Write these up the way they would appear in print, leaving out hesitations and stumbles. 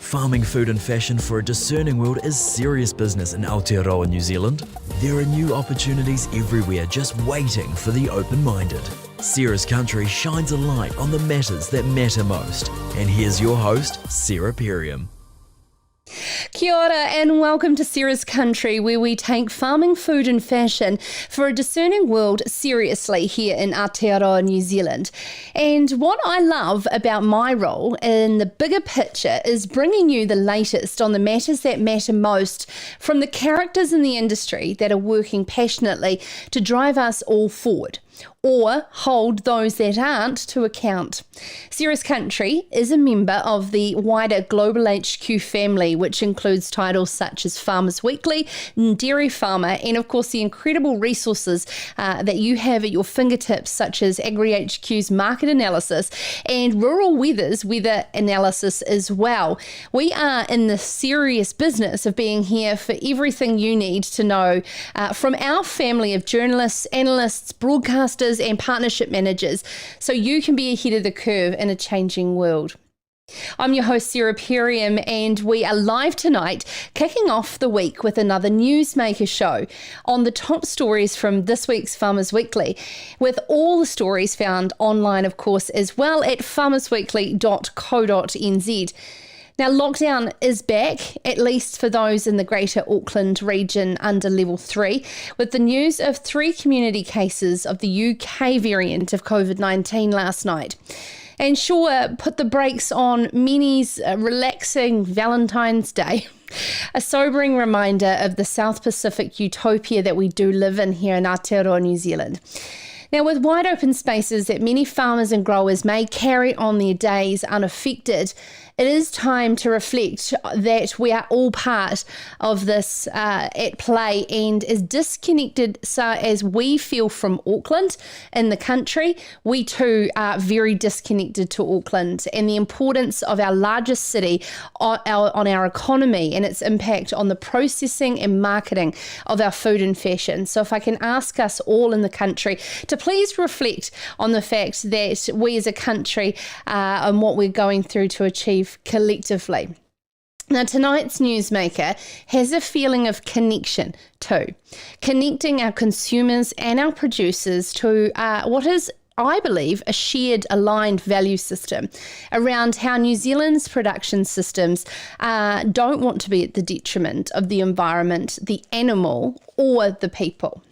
Farming food and fashion for a discerning world is serious business in Aotearoa, New Zealand. There are new opportunities everywhere just waiting for the open-minded. Sarah's Country shines a light on the matters that matter most. And here's your host, Sarah Perriam. Kia ora and welcome to Sarah's Country, where we take farming, food and fashion for a discerning world seriously here in Aotearoa, New Zealand. And what I love about my role in the bigger picture is bringing you the latest on the matters that matter most from the characters in the industry that are working passionately to drive us all forward, or hold those that aren't to account. Sarah's Country is a member of the wider Global HQ family, which includes titles such as Farmers Weekly, Dairy Farmer, and of course the incredible resources that you have at your fingertips, such as Agri HQ's market analysis and Rural Weather's weather analysis as well. We are in the serious business of being here for everything you need to know from our family of journalists, analysts, broadcasters and partnership managers, so you can be ahead of the curve in a changing world. I'm your host, Sarah Perriam, and we are live tonight, kicking off the week with another Newsmaker show on the top stories from this week's Farmers Weekly, with all the stories found online, of course, as well at farmersweekly.co.nz. Now, lockdown is back, at least for those in the Greater Auckland region under level 3, with the news of 3 community cases of the UK variant of COVID-19 last night. And sure, put the brakes on many's relaxing Valentine's Day. A sobering reminder of the South Pacific utopia that we do live in here in Aotearoa, New Zealand. Now, with wide open spaces that many farmers and growers may carry on their days unaffected, it is time to reflect that we are all part of this at play, and as disconnected as we feel from Auckland in the country, we too are very disconnected to Auckland and the importance of our largest city on our economy and its impact on the processing and marketing of our food and fashion. So if I can ask us all in the country to please reflect on the fact that we as a country and what we're going through to achieve collectively. Now, tonight's Newsmaker has a feeling of connection too, connecting our consumers and our producers to what is, I believe, a shared aligned value system around how New Zealand's production systems don't want to be at the detriment of the environment, the animal, or the people.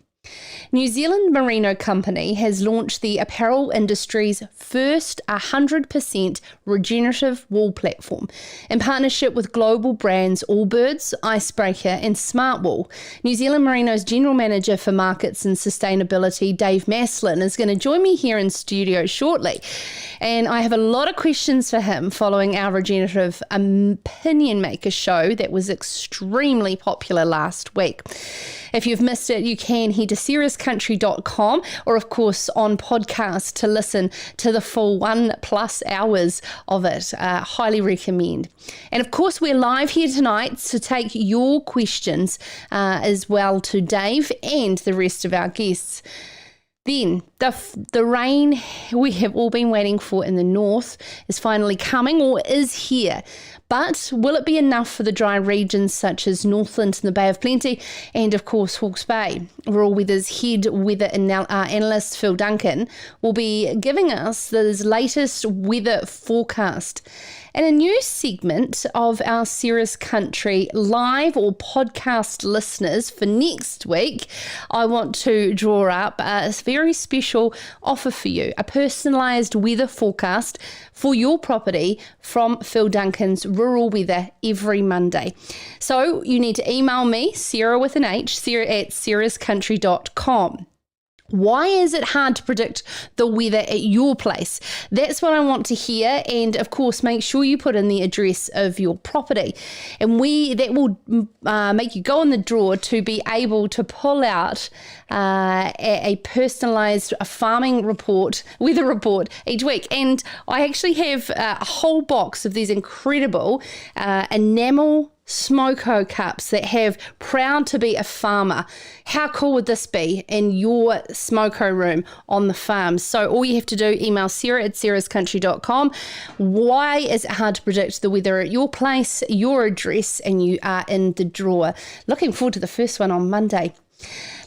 New Zealand Merino Company has launched the apparel industry's first 100% regenerative wool platform in partnership with global brands Allbirds, Icebreaker and Smartwool. New Zealand Merino's General Manager for Markets and Sustainability, Dave Maslen, is going to join me here in studio shortly. And I have a lot of questions for him following our Regenerative Opinion Maker show that was extremely popular last week. If you've missed it, you can head to sarahscountry.com or, of course, on podcast to listen to the full 1+ hours of it. Highly recommend. And, of course, we're live here tonight to take your questions as well to Dave and the rest of our guests. Then, the rain we have all been waiting for in the north is finally coming, or is here. But will it be enough for the dry regions such as Northland and the Bay of Plenty and, of course, Hawke's Bay? Rural Weather's head weather analyst, Phil Duncan, will be giving us his latest weather forecast. And a new segment of our Sarah's Country live or podcast listeners for next week, I want to draw up a very special offer for you, a personalised weather forecast for your property from Phil Duncan's Rural Weather every Monday. So you need to email me, Sarah with an H, Sarah at sarahscountry.com. Why is it hard to predict the weather at your place? That's what I want to hear, and of course make sure you put in the address of your property, and that will make you go in the draw to be able to pull out a personalised farming report, weather report each week. And I actually have a whole box of these incredible enamel smoko cups that have proud to be a farmer. How cool would this be in your smoko room on the farm? So all you have to do, email sarah@sarahscountry.com. Why is it hard to predict the weather at your place, your address, and you are in the draw? Looking forward to the first one on Monday.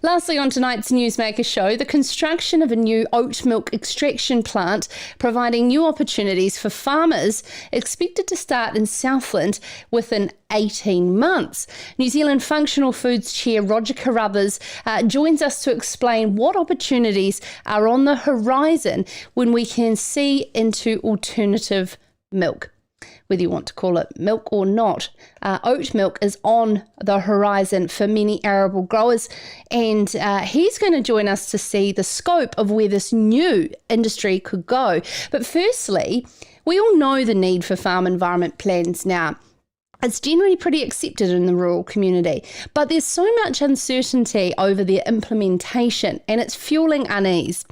Lastly, on tonight's Newsmaker show, the construction of a new oat milk extraction plant, providing new opportunities for farmers, expected to start in Southland within 18 months. New Zealand Functional Foods Chair Roger Carruthers joins us to explain what opportunities are on the horizon when we can see into alternative milk. Whether you want to call it milk or not, oat milk is on the horizon for many arable growers, and he's going to join us to see the scope of where this new industry could go. But firstly, we all know the need for farm environment plans now. It's generally pretty accepted in the rural community, but there's so much uncertainty over their implementation, and it's fueling unease.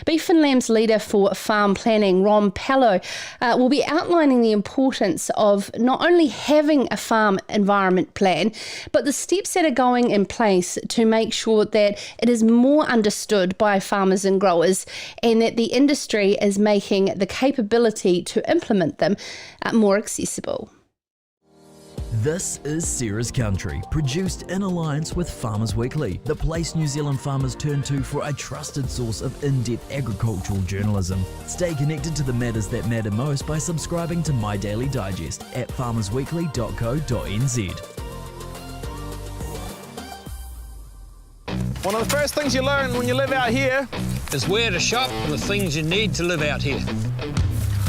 Beef and Lamb's leader for farm planning, Ron Pellow, will be outlining the importance of not only having a farm environment plan, but the steps that are going in place to make sure that it is more understood by farmers and growers, and that the industry is making the capability to implement them more accessible. This is Sarah's Country, produced in alliance with Farmers Weekly, the place New Zealand farmers turn to for a trusted source of in-depth agricultural journalism. Stay connected to the matters that matter most by subscribing to My Daily Digest at farmersweekly.co.nz. One of the first things you learn when you live out here is where to shop for the things you need to live out here.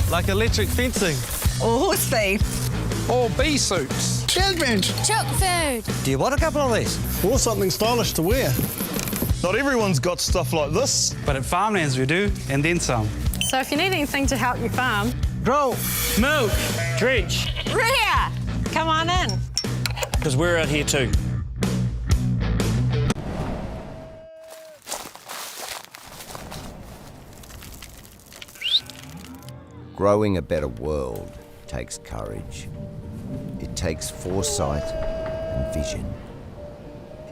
like electric fencing, or horse feed, or bee suits, children's chook food. Do you want a couple of these? or something stylish to wear. Not everyone's got stuff like this. But at Farmlands we do, and then some. So if you need anything to help you farm, grow, Milk, dredge, rear, come on in. because we're out here too. Growing a better world takes courage. It takes foresight and vision.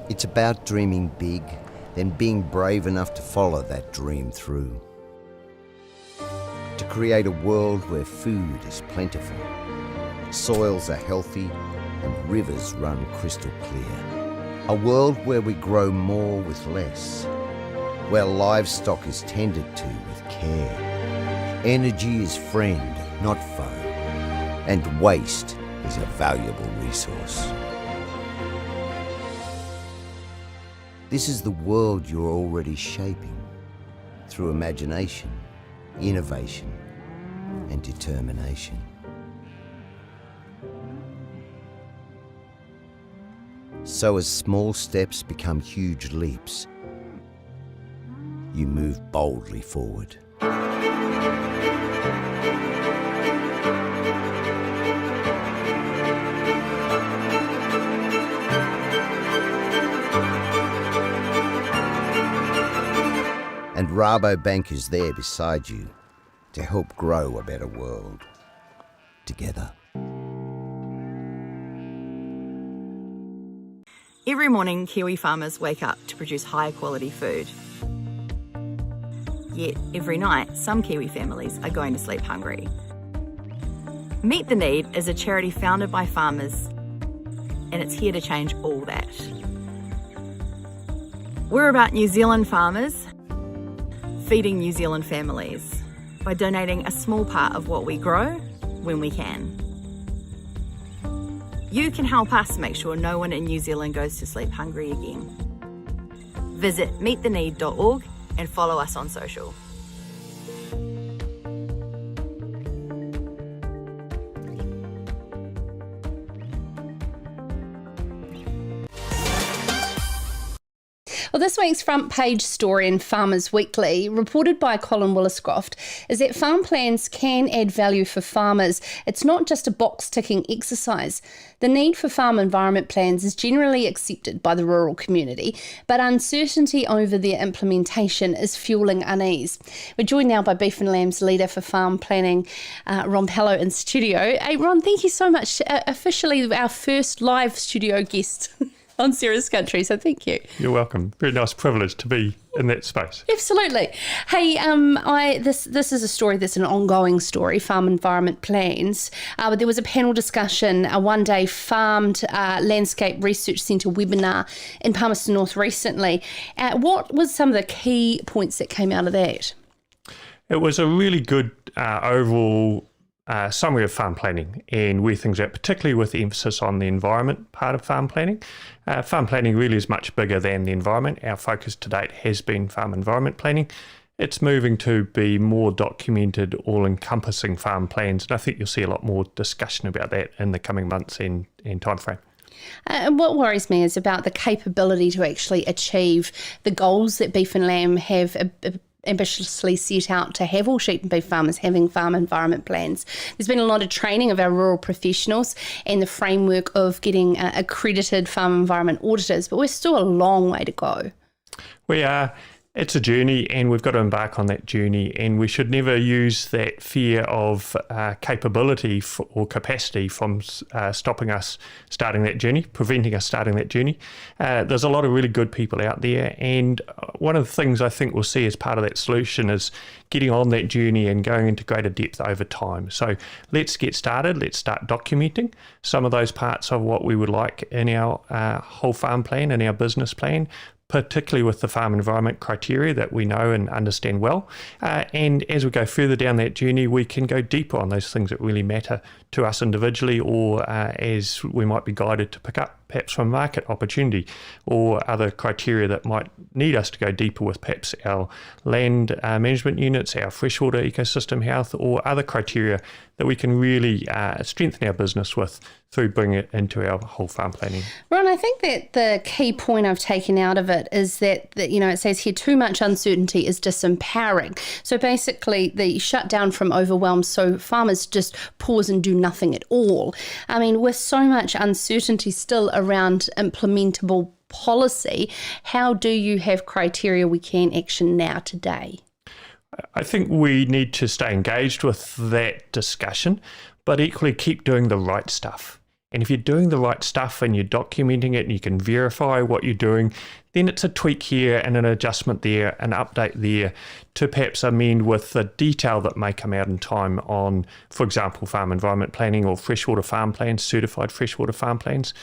It's about dreaming big, then being brave enough to follow that dream through. To create a world where food is plentiful, soils are healthy, and rivers run crystal clear. A world where we grow more with less, where livestock is tended to with care. Energy is friend, not foe, and waste is a valuable resource. This is the world you're already shaping through imagination, innovation, and determination. So as small steps become huge leaps, you move boldly forward. And Rabobank is there beside you to help grow a better world together. Every morning, Kiwi farmers wake up to produce higher quality food. Yet, every night, some Kiwi families are going to sleep hungry. Meet the Need is a charity founded by farmers, and it's here to change all that. We're about New Zealand farmers feeding New Zealand families by donating a small part of what we grow when we can. You can help us make sure no one in New Zealand goes to sleep hungry again. Visit meettheneed.org and follow us on social. Well, this week's front page story in Farmers Weekly, reported by Colin Williscroft, is that farm plans can add value for farmers. It's not just a box-ticking exercise. The need for farm environment plans is generally accepted by the rural community, but uncertainty over their implementation is fuelling unease. We're joined now by Beef and Lamb's leader for farm planning, Ron Pellow, in studio. Hey, Ron, thank you so much. Officially our first live studio guest on Sarah's Country, so thank you. You're welcome. Very nice privilege to be in that space. Absolutely. Hey, this is a story that's an ongoing story, farm environment plans. But there was a panel discussion, a one-day farmed landscape research centre webinar in Palmerston North recently. What was some of the key points that came out of that? It was a really good overall summary of farm planning and where things are at, particularly with the emphasis on the environment part of farm planning. Farm planning really is much bigger than the environment. Our focus to date has been farm environment planning. It's moving to be more documented, all-encompassing farm plans, and I think you'll see a lot more discussion about that in the coming months and time frame. And what worries me is about the capability to actually achieve the goals that Beef and Lamb have ambitiously set out to have all sheep and beef farmers having farm environment plans. There's been a lot of training of our rural professionals and the framework of getting accredited farm environment auditors, but we're still a long way to go. We are. It's a journey, and we've got to embark on that journey, and we should never use that fear of capability or capacity from stopping us starting that journey, preventing us starting that journey. There's a lot of really good people out there, and one of the things I think we'll see as part of that solution is getting on that journey and going into greater depth over time. So let's get started. Let's start documenting some of those parts of what we would like in our whole farm plan and our business plan, particularly with the farm environment criteria that we know and understand well. And as we go further down that journey, we can go deeper on those things that really matter to us individually, or as we might be guided to pick up perhaps from market opportunity or other criteria that might need us to go deeper with perhaps our land management units, our freshwater ecosystem health, or other criteria that we can really strengthen our business with through bringing it into our whole farm planning. Ron, I think that the key point I've taken out of it is that it says here too much uncertainty is disempowering. So basically the shutdown from overwhelm, so farmers just pause and do nothing at all. I mean, with so much uncertainty still around implementable policy, how do you have criteria we can action now today? I think we need to stay engaged with that discussion, but equally keep doing the right stuff. And if you're doing the right stuff and you're documenting it and you can verify what you're doing, then it's a tweak here and an adjustment there, an update there to perhaps amend with the detail that may come out in time on, for example, farm environment planning or freshwater farm plans, certified freshwater farm plans.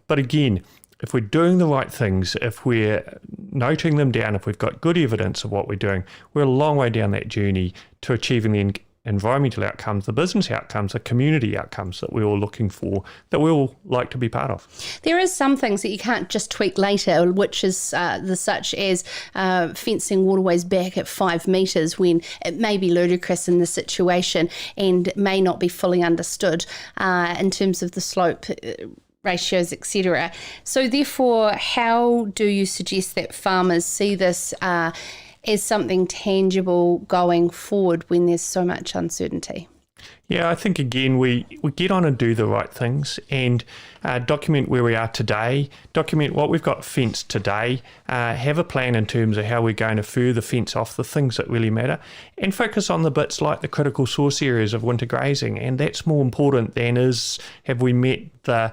But again, if we're doing the right things, if we're noting them down, if we've got good evidence of what we're doing, we're a long way down that journey to achieving the environmental outcomes, the business outcomes, the community outcomes that we're all looking for, that we all like to be part of. There is some things that you can't just tweak later, which is such as fencing waterways back at 5 metres when it may be ludicrous in the situation and may not be fully understood in terms of the slope ratios, etc. So therefore, how do you suggest that farmers see this as something tangible going forward when there's so much uncertainty? Yeah, I think again we get on and do the right things and document where we are today, document what we've got fenced today, have a plan in terms of how we're going to further fence off the things that really matter, and focus on the bits like the critical source areas of winter grazing. And that's more important than have we met the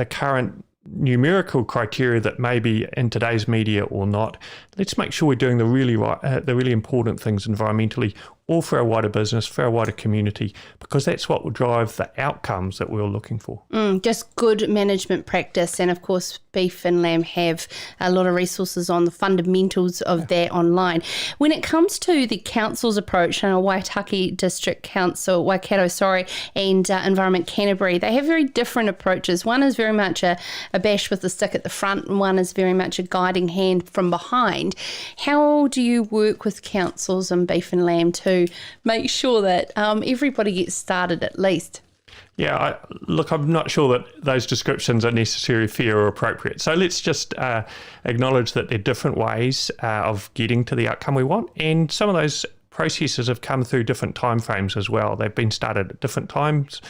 current numerical criteria that may be in today's media or not. Let's make sure we're doing the really important things environmentally, all for our wider business, for our wider community, because that's what will drive the outcomes that we're looking for. Just good management practice. And of course, Beef and Lamb have a lot of resources on the fundamentals of that online. When it comes to the council's approach, Waitaki District Council, Waikato, and Environment Canterbury, they have very different approaches. One is very much a bash with the stick at the front, and one is very much a guiding hand from behind. How do you work with councils and Beef and Lamb to make sure that everybody gets started at least? Yeah, look, I'm not sure that those descriptions are necessarily fair or appropriate. So let's just acknowledge that there are different ways of getting to the outcome we want, and some of those processes have come through different timeframes as well. They've been started at different times.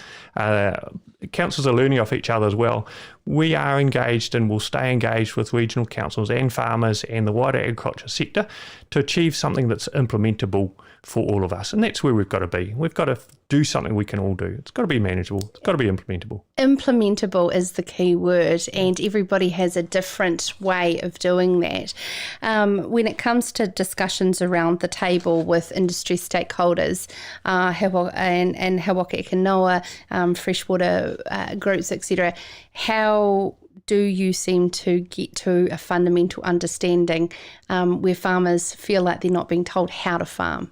Councils are learning off each other as well. We are engaged and will stay engaged with regional councils and farmers and the wider agriculture sector to achieve something that's implementable for all of us. And that's where we've got to be. We've got to do something we can all do. It's got to be manageable. It's got to be implementable. Implementable is the key word, and everybody has a different way of doing that. When it comes to discussions around the table with industry stakeholders, and Hawaka Ekanoa, freshwater groups, etc., how do you seem to get to a fundamental understanding where farmers feel like they're not being told how to farm?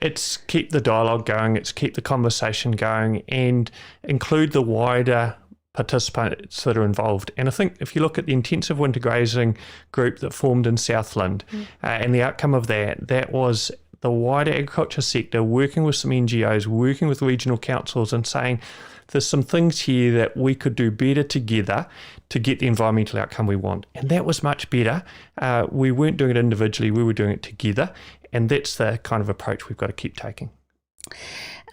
It's keep the dialogue going, it's keep the conversation going, and include the wider participants that are involved. And I think if you look at the intensive winter grazing group that formed in Southland, and the outcome of that was the wider agriculture sector working with some NGOs, working with regional councils and saying, there's some things here that we could do better together to get the environmental outcome we want. And that was much better. We weren't doing it individually, we were doing it together. And that's the kind of approach we've got to keep taking.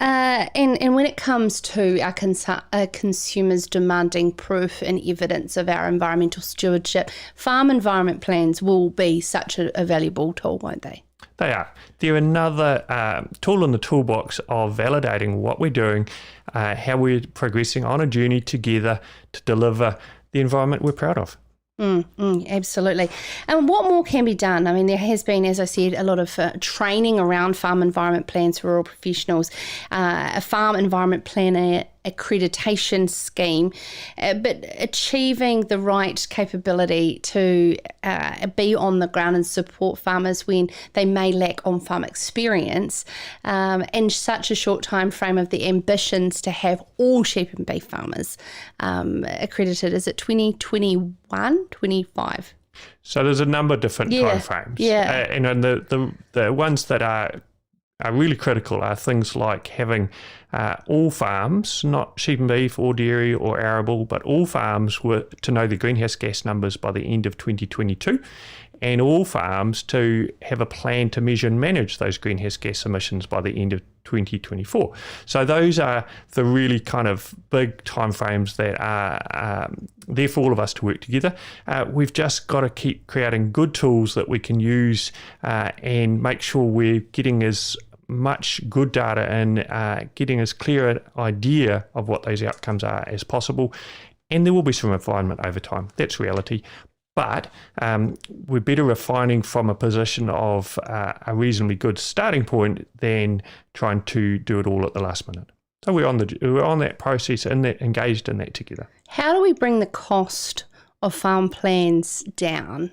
And when it comes to our consumers demanding proof and evidence of our environmental stewardship, farm environment plans will be such a valuable tool, won't they? They are. They're another tool in the toolbox of validating what we're doing, how we're progressing on a journey together to deliver the environment we're proud of. Absolutely. And what more can be done? I mean, there has been, as I said, a lot of training around farm environment plans for rural professionals, a farm environment planner accreditation scheme, but achieving the right capability to be on the ground and support farmers when they may lack on-farm experience, in such a short time frame of the ambitions to have all sheep and beef farmers accredited. Is it 2021, 25? So there's a number of different time frames. Yeah. And the ones that are really critical are things like having all farms, not sheep and beef or dairy or arable, but all farms were to know the greenhouse gas numbers by the end of 2022, and all farms to have a plan to measure and manage those greenhouse gas emissions by the end of 2024. So those are the really kind of big timeframes that are there for all of us to work together. We've just got to keep creating good tools that we can use and make sure we're getting as much good data and getting as clear an idea of what those outcomes are as possible. And there will be some refinement over time. That's reality. But we're better refining from a position of a reasonably good starting point than trying to do it all at the last minute. So we're on that process and engaged in that together. How do we bring the cost of farm plans down?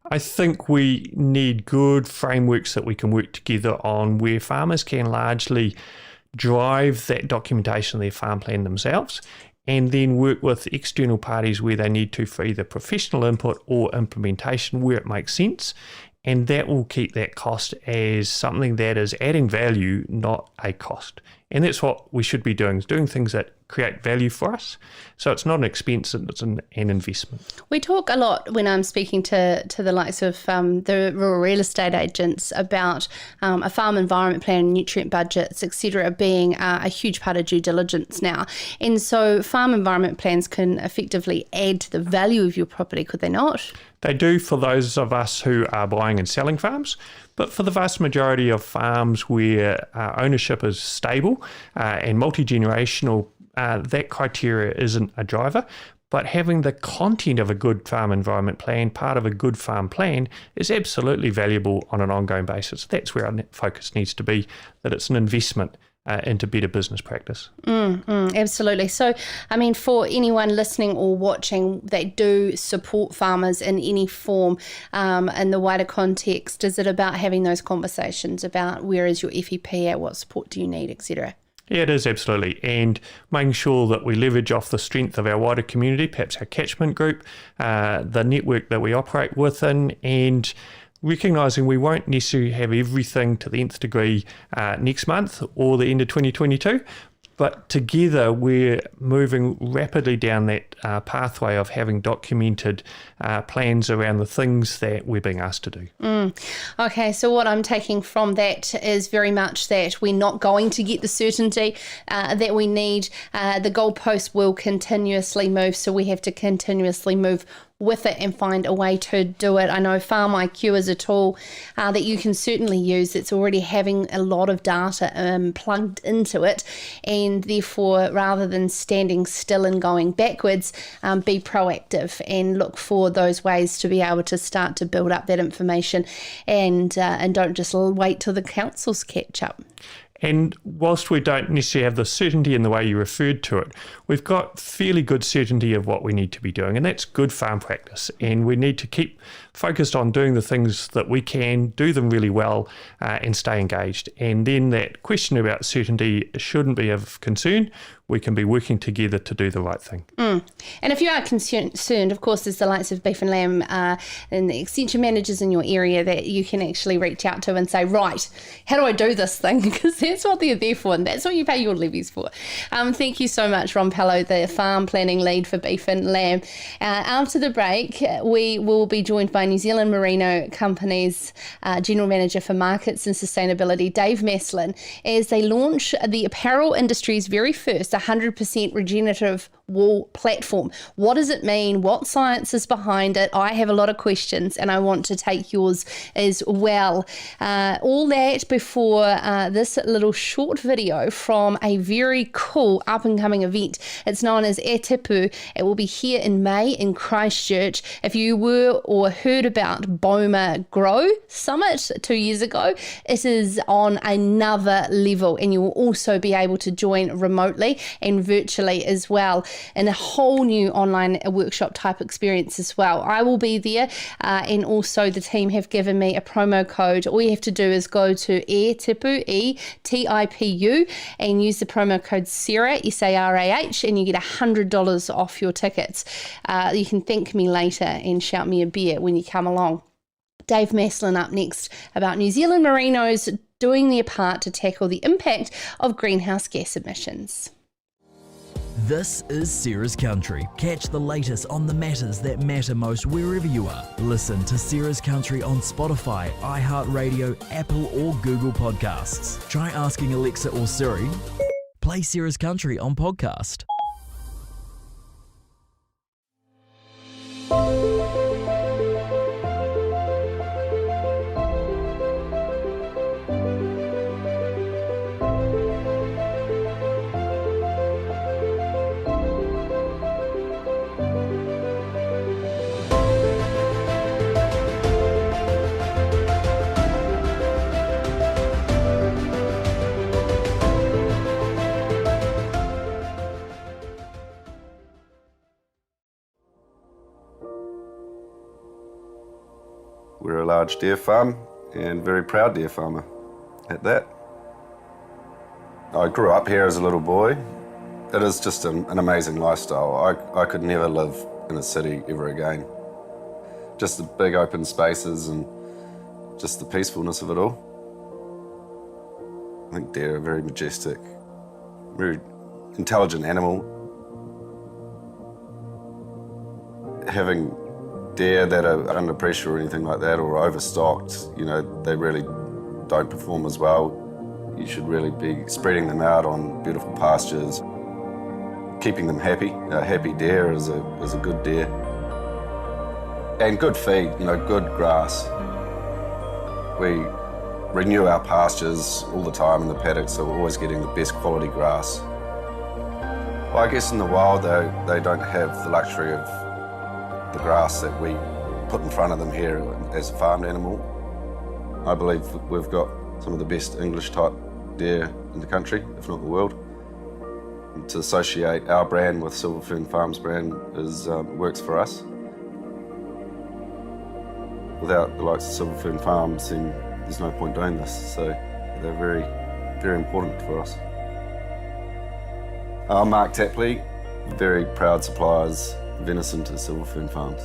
I think we need good frameworks that we can work together on where farmers can largely drive that documentation of their farm plan themselves and then work with external parties where they need to for either professional input or implementation where it makes sense. And that will keep that cost as something that is adding value, not a cost. And that's what we should be doing, is doing things that create value for us. So it's not an expense, it's an investment. We talk a lot when I'm speaking to the likes of the rural real estate agents about a farm environment plan, nutrient budgets, etc., being a huge part of due diligence now. And so farm environment plans can effectively add to the value of your property, could they not? They do for those of us who are buying and selling farms, but for the vast majority of farms where ownership is stable and multi-generational, that criteria isn't a driver. But having the content of a good farm environment plan, part of a good farm plan, is absolutely valuable on an ongoing basis. That's where our focus needs to be, that it's an investment into better business practice. Absolutely. So, I mean, for anyone listening or watching that do support farmers in any form in the wider context, is it about having those conversations about where is your FEP at, what support do you need, etc.? Yeah, it is, absolutely. And making sure that we leverage off the strength of our wider community, perhaps our catchment group, the network that we operate within, and recognising we won't necessarily have everything to the nth degree next month or the end of 2022, But together we're moving rapidly down that pathway of having documented plans around the things that we're being asked to do. Okay, so what I'm taking from that is very much that we're not going to get the certainty that we need. The goalpost will continuously move, so we have to continuously move with it and find a way to do it. I know Farm IQ is a tool that you can certainly use. It's already having a lot of data plugged into it, and therefore rather than standing still and going backwards, be proactive and look for those ways to be able to start to build up that information, and don't just wait till the councils catch up. And whilst we don't necessarily have the certainty in the way you referred to it, we've got fairly good certainty of what we need to be doing, and that's good farm practice. And we need to keep focused on doing the things that we can, do them really well, and stay engaged. And then that question about certainty shouldn't be of concern. We can be working together to do the right thing. And if you are concerned, of course, there's the likes of Beef and Lamb and the extension managers in your area that you can actually reach out to and say, right, how do I do this thing? Because that's what they're there for, and that's what you pay your levies for. Thank you so much, Ron Pellow, the farm planning lead for Beef and Lamb. After the break, we will be joined by New Zealand Merino Company's General Manager for Markets and Sustainability, Dave Maslen, as they launch the apparel industry's very first 100% regenerative wool platform. What does it mean? What science is behind it? I have a lot of questions, and I want to take yours as well. All that before this little short video from a very cool up-and-coming event. It's known as E Tipu. It will be here in May in Christchurch. If you were or heard about Boma Grow Summit 2 years ago, it is on another level, and you will also be able to join remotely and virtually as well, in a whole new online workshop type experience as well. I will be there, and also the team have given me a promo code. All you have to do is go to ETIPU, ETIPU, and use the promo code SARAH, SARAH, and you get $100 off your tickets. You can thank me later and shout me a beer when you come along. Dave Maslen up next about New Zealand Merinos doing their part to tackle the impact of greenhouse gas emissions. This is Sarah's Country. Catch the latest on the matters that matter most wherever you are. Listen to Sarah's Country on Spotify, iHeartRadio, Apple or Google Podcasts. Try asking Alexa or Siri. Play Sarah's Country on podcast. We're a large deer farm and very proud deer farmer at that. I grew up here as a little boy. It is just an amazing lifestyle. I could never live in a city ever again. Just the big open spaces and just the peacefulness of it all. I think deer are very majestic, very intelligent animal. Having deer that are under pressure or anything like that, or overstocked, you know, they really don't perform as well. You should really be spreading them out on beautiful pastures, keeping them happy. A happy deer is a good deer. And good feed, you know, good grass. We renew our pastures all the time in the paddock, so we're always getting the best quality grass. Well, I guess in the wild, though, they don't have the luxury of the grass that we put in front of them here as a farmed animal. I believe we've got some of the best English type deer in the country, if not the world. And to associate our brand with Silver Fern Farms brand works for us. Without the likes of Silver Fern Farms, then there's no point doing this. So they're very, very important for us. I'm Mark Tapley, very proud suppliers of venison to Silver Fern Farms.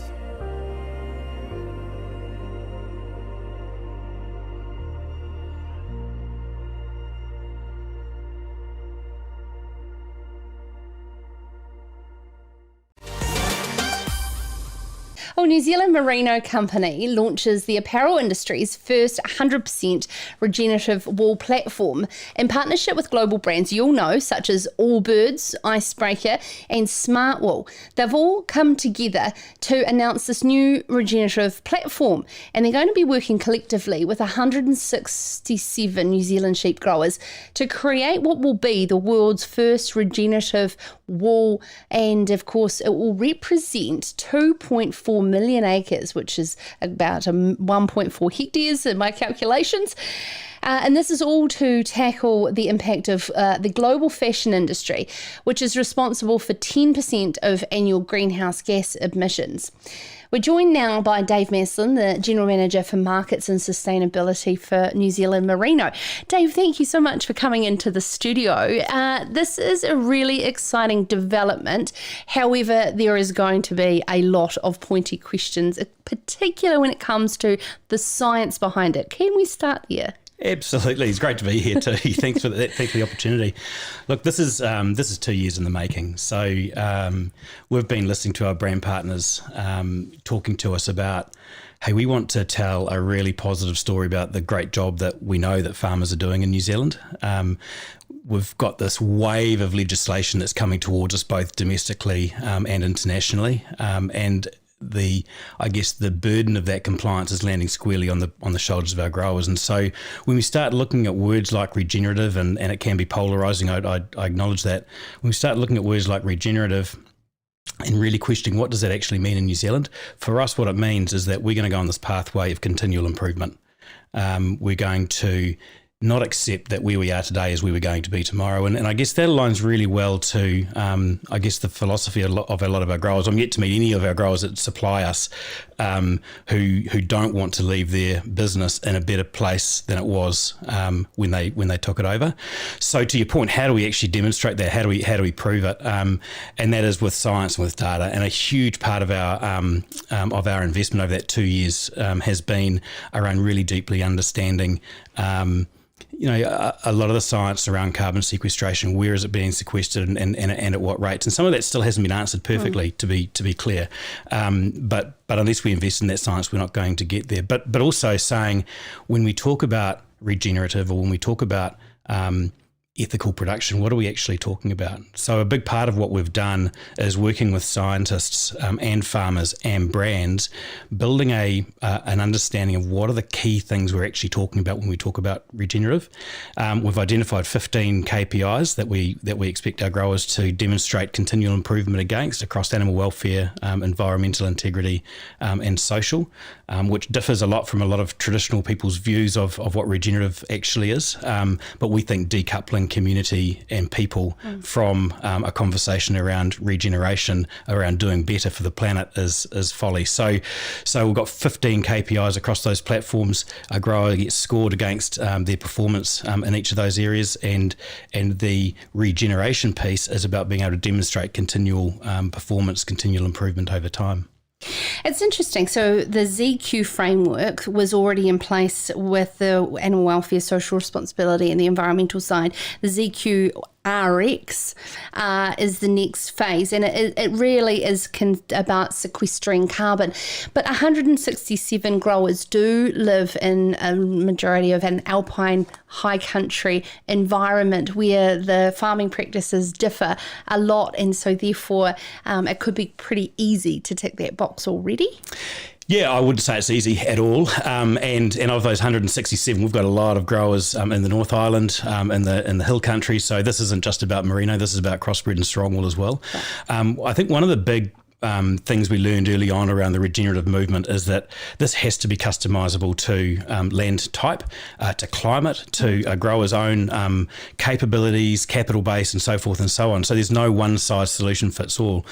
Well, New Zealand Merino Company launches the apparel industry's first 100% regenerative wool platform in partnership with global brands you'll know, such as Allbirds, Icebreaker and Smart Wool. They've all come together to announce this new regenerative platform, and they're going to be working collectively with 167 New Zealand sheep growers to create what will be the world's first regenerative wool, and of course it will represent 2.4 million acres, which is about 1.4 hectares in my calculations. And this is all to tackle the impact of the global fashion industry, which is responsible for 10% of annual greenhouse gas emissions. We're joined now by Dave Maslen, the General Manager for Markets and Sustainability for New Zealand Merino. Dave, thank you so much for coming into the studio. This is a really exciting development. However, there is going to be a lot of pointy questions, particularly when it comes to the science behind it. Can we start there? Absolutely, it's great to be here too. Thanks for the opportunity. Look, this is 2 years in the making. So we've been listening to our brand partners talking to us about, hey, we want to tell a really positive story about the great job that we know that farmers are doing in New Zealand. We've got this wave of legislation that's coming towards us both domestically and internationally, and the burden of that compliance is landing squarely on the shoulders of our growers. And so when we start looking at words like regenerative, and it can be polarizing, I acknowledge that. When we start looking at words like regenerative and really questioning what does that actually mean in New Zealand, for us what it means is that we're going to go on this pathway of continual improvement. We're going to not accept that where we are today is where we're going to be tomorrow. And I guess that aligns really well to, the philosophy of a lot of our growers. I'm yet to meet any of our growers that supply us who don't want to leave their business in a better place than it was when they took it over. So to your point, how do we actually demonstrate that? How do we prove it? And that is with science and with data. And a huge part of our investment over that 2 years has been around really deeply understanding a lot of the science around carbon sequestration, where is it being sequestered and at what rates? And some of that still hasn't been answered perfectly, to be clear. But unless we invest in that science, we're not going to get there. But also saying, when we talk about regenerative, or when we talk about ethical production, what are we actually talking about? So a big part of what we've done is working with scientists and farmers and brands, building an understanding of what are the key things we're actually talking about when we talk about regenerative. We've identified 15 KPIs that we expect our growers to demonstrate continual improvement against across animal welfare, environmental integrity, and social, which differs a lot from a lot of traditional people's views of what regenerative actually is. But we think decoupling community and people from a conversation around regeneration, around doing better for the planet, is folly. So we've got 15 KPIs across those platforms. A grower gets scored against their performance in each of those areas, and the regeneration piece is about being able to demonstrate continual performance, continual improvement over time. It's interesting. So the ZQ framework was already in place with the animal welfare, social responsibility and the environmental side. The ZQ RX is the next phase, and it really is about sequestering carbon. But 167 growers do live in a majority of an alpine high country environment where the farming practices differ a lot, and so therefore it could be pretty easy to tick that box already. Yeah, I wouldn't say it's easy at all. And of those 167, we've got a lot of growers in the North Island, in the hill country. So this isn't just about merino. This is about crossbred and strongwool as well. I think one of the big things we learned early on around the regenerative movement is that this has to be customizable to land type, to climate, to a grower's own capabilities, capital base, and so forth and so on. So there's no one size solution fits all.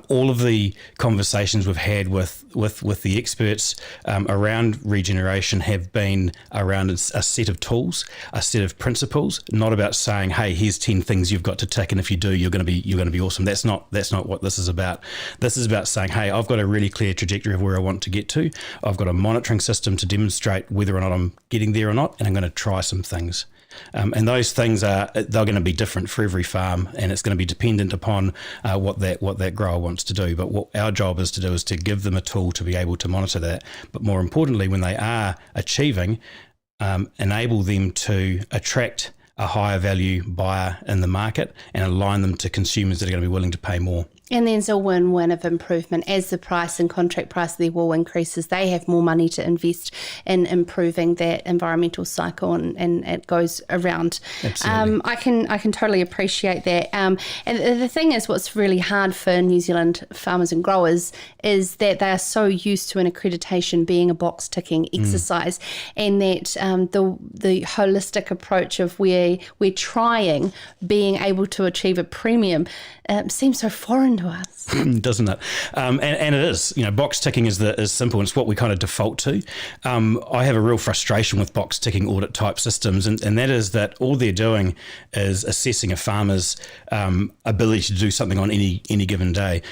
All of the conversations we've had with the experts around regeneration have been around a set of tools, a set of principles, not about saying, hey, here's 10 things you've got to tick, and if you do, you're going to be awesome. That's not what this is about. This is about saying, hey, I've got a really clear trajectory of where I want to get to. I've got a monitoring system to demonstrate whether or not I'm getting there or not, and I'm going to try some things. And those things they're going to be different for every farm, and it's going to be dependent upon what that grower wants to do. But what our job is to do is to give them a tool to be able to monitor that. But more importantly, when they are achieving, enable them to attract a higher value buyer in the market and align them to consumers that are going to be willing to pay more. And then it's a win-win of improvement. As the price and contract price of their wool increases, they have more money to invest in improving that environmental cycle, and it goes around. Absolutely. I can totally appreciate that. And the thing is, what's really hard for New Zealand farmers and growers is that they are so used to an accreditation being a box-ticking exercise, and that the holistic approach of where we're trying, being able to achieve a premium, seems so foreign to us. Doesn't it? And it is. Box ticking is simple, and it's what we kind of default to. I have a real frustration with box ticking audit type systems, and that is that all they're doing is assessing a farmer's ability to do something on any given day.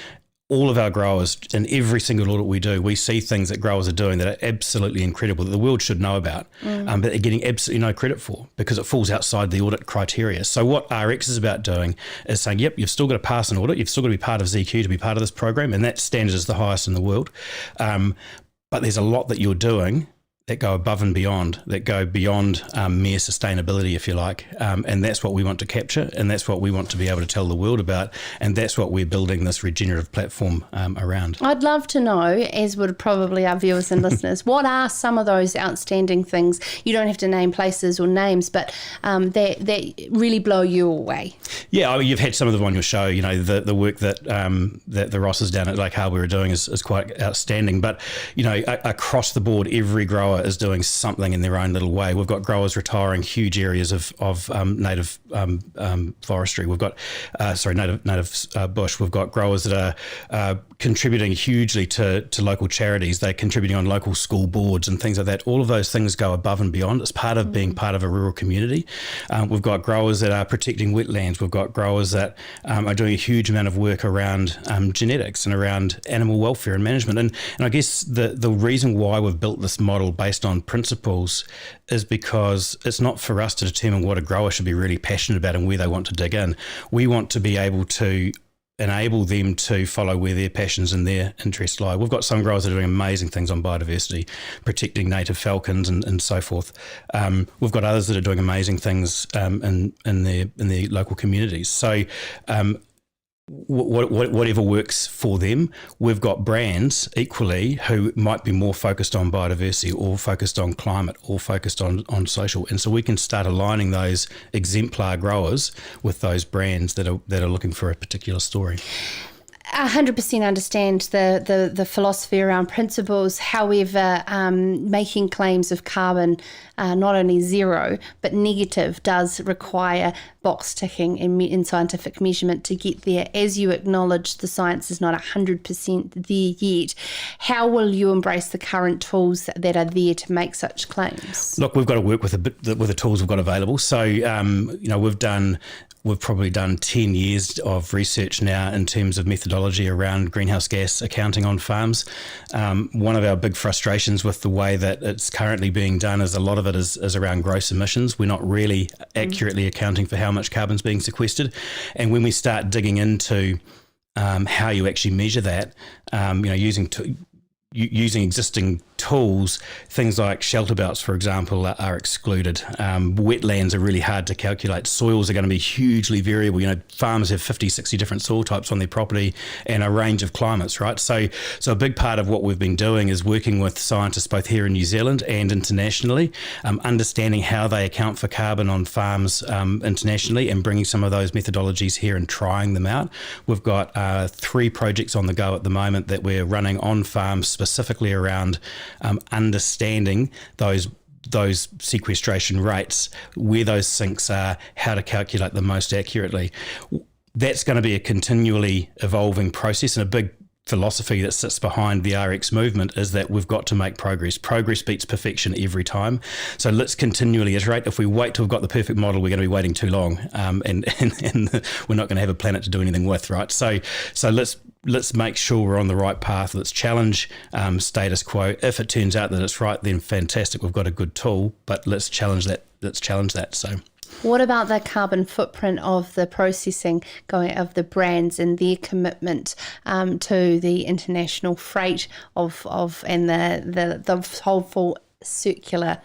All of our growers, in every single audit we do, we see things that growers are doing that are absolutely incredible, that the world should know about, but they're getting absolutely no credit for because it falls outside the audit criteria. So what RX is about doing is saying, yep, you've still got to pass an audit, you've still got to be part of ZQ to be part of this program, and that standard is the highest in the world. But there's a lot that you're doing that go above and beyond, that go beyond mere sustainability, if you like. And that's what we want to capture, and that's what we want to be able to tell the world about, and that's what we're building this regenerative platform around. I'd love to know, as would probably our viewers and listeners, what are some of those outstanding things? You don't have to name places or names, but that really blow you away. Yeah, you've had some of them on your show. The work that the Rosses down at Lake Harbour are doing is quite outstanding. But across the board, every grower is doing something in their own little way. We've got growers retiring huge areas of native forestry. We've got native bush. We've got growers that are contributing hugely to local charities. They're contributing on local school boards and things like that. All of those things go above and beyond. It's part of being part of a rural community. We've got growers that are protecting wetlands. We've got growers that are doing a huge amount of work around genetics and around animal welfare and management. And I guess the reason why we've built this model based on principles is because it's not for us to determine what a grower should be really passionate about and where they want to dig in. We want to be able to enable them to follow where their passions and their interests lie. We've got some growers that are doing amazing things on biodiversity, protecting native falcons and so forth. We've got others that are doing amazing things in their local communities. So whatever works for them. We've got brands equally who might be more focused on biodiversity or focused on climate or focused on social. And so we can start aligning those exemplar growers with those brands that are looking for a particular story. 100% understand the philosophy around principles. However, making claims of carbon not only zero but negative does require box ticking in scientific measurement to get there. As you acknowledge, the science is not 100% there yet. How will you embrace the current tools that are there to make such claims? Look, we've got to work with the tools we've got available. So, we've probably done 10 years of research now in terms of methodology around greenhouse gas accounting on farms. One of our big frustrations with the way that it's currently being done is a lot of it is around gross emissions. We're not really accurately accounting for how much carbon's being sequestered. And when we start digging into how you actually measure that, using existing tools, things like shelter belts, for example, are excluded. Wetlands are really hard to calculate. Soils are going to be hugely variable. Farmers have 50, 60 different soil types on their property and a range of climates, right? So a big part of what we've been doing is working with scientists both here in New Zealand and internationally, understanding how they account for carbon on farms internationally and bringing some of those methodologies here and trying them out. We've got 3 projects on the go at the moment that we're running on farms specifically around understanding those sequestration rates, where those sinks are, how to calculate them most accurately. That's going to be a continually evolving process, and a big philosophy that sits behind the RX movement is that we've got to make progress. Progress beats perfection every time. So let's continually iterate. If we wait till we've got the perfect model, we're going to be waiting too long, and we're not going to have a planet to do anything with, right? So let's make sure we're on the right path. Let's challenge status quo. If it turns out that it's right, then fantastic. We've got a good tool, but let's challenge that. So What about the carbon footprint of the processing of the brands and their commitment to the international freight and the whole full circular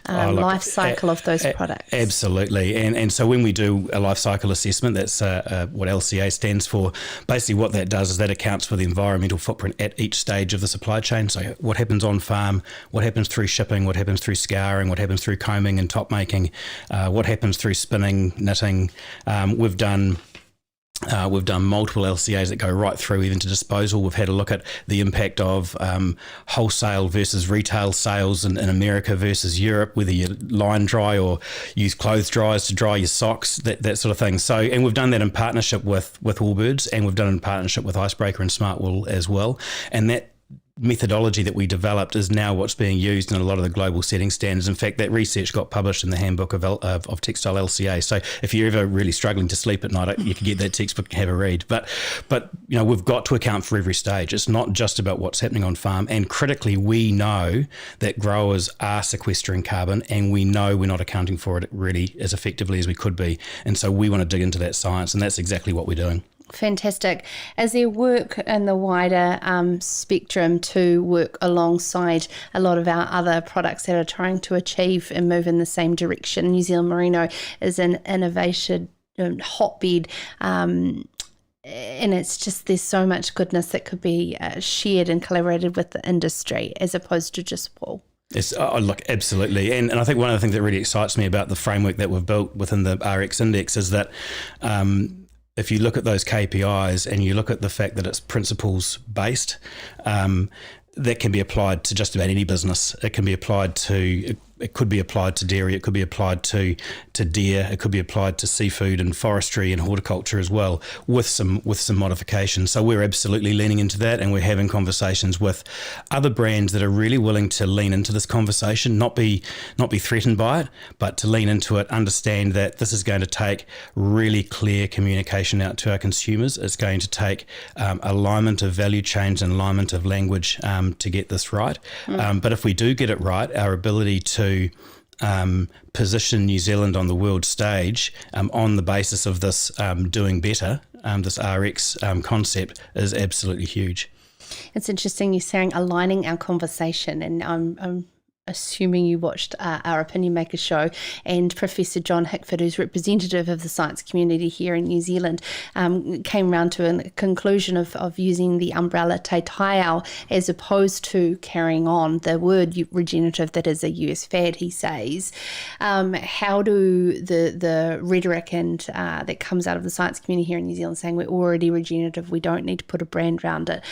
life cycle of those products? Absolutely. And so when we do a life cycle assessment, that's what LCA stands for. Basically what that does is that accounts for the environmental footprint at each stage of the supply chain. So what happens on farm, what happens through shipping, what happens through scouring, what happens through combing and top making, what happens through spinning, knitting. We've done multiple LCAs that go right through even to disposal. We've had a look at the impact of wholesale versus retail sales in America versus Europe, whether you line dry or use clothes dryers to dry your socks, that sort of thing. So, and we've done that in partnership with Allbirds, and we've done it in partnership with Icebreaker and Smartwool as well. And that methodology that we developed is now what's being used in a lot of the global setting standards. In fact, that research got published in the handbook of textile LCA. So if you're ever really struggling to sleep at night, you can get that textbook and have a read. But we've got to account for every stage. It's not just about what's happening on farm. And critically, we know that growers are sequestering carbon, and we know we're not accounting for it really as effectively as we could be. And so we want to dig into that science, and that's exactly what we're doing. Fantastic. Is there work in the wider spectrum to work alongside a lot of our other products that are trying to achieve and move in the same direction? New Zealand Merino is an innovation hotbed, and it's just there's so much goodness that could be shared and collaborated with the industry as opposed to just wool. Yes, look, absolutely. And I think one of the things that really excites me about the framework that we've built within the RX Index is that if you look at those KPIs and you look at the fact that it's principles based, that can be applied to just about any business. It can be applied to, it could be applied to dairy, it could be applied to deer, it could be applied to seafood and forestry and horticulture as well, with some modifications. So we're absolutely leaning into that, and we're having conversations with other brands that are really willing to lean into this conversation, not be threatened by it, but to lean into it, understand that this is going to take really clear communication out to our consumers. It's going to take alignment of value chains and alignment of language to get this right. But if we do get it right, our ability to position New Zealand on the world stage on the basis of this doing better, this RX concept is absolutely huge. It's interesting you're saying aligning our conversation, and I'm assuming you watched our Opinion Maker show, and Professor John Hickford, who's representative of the science community here in New Zealand, came around to a conclusion of using the umbrella te taiao as opposed to carrying on the word regenerative that is a US fad, he says. How do the rhetoric and that comes out of the science community here in New Zealand saying we're already regenerative, we don't need to put a brand around it,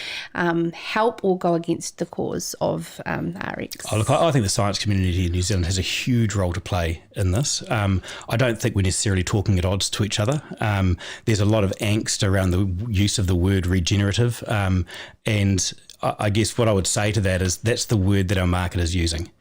help or go against the cause of RX? Look, I think the science community in New Zealand has a huge role to play in this. I don't think we're necessarily talking at odds to each other. There's a lot of angst around the use of the word regenerative, and I guess what I would say to that is that's the word that our market is using.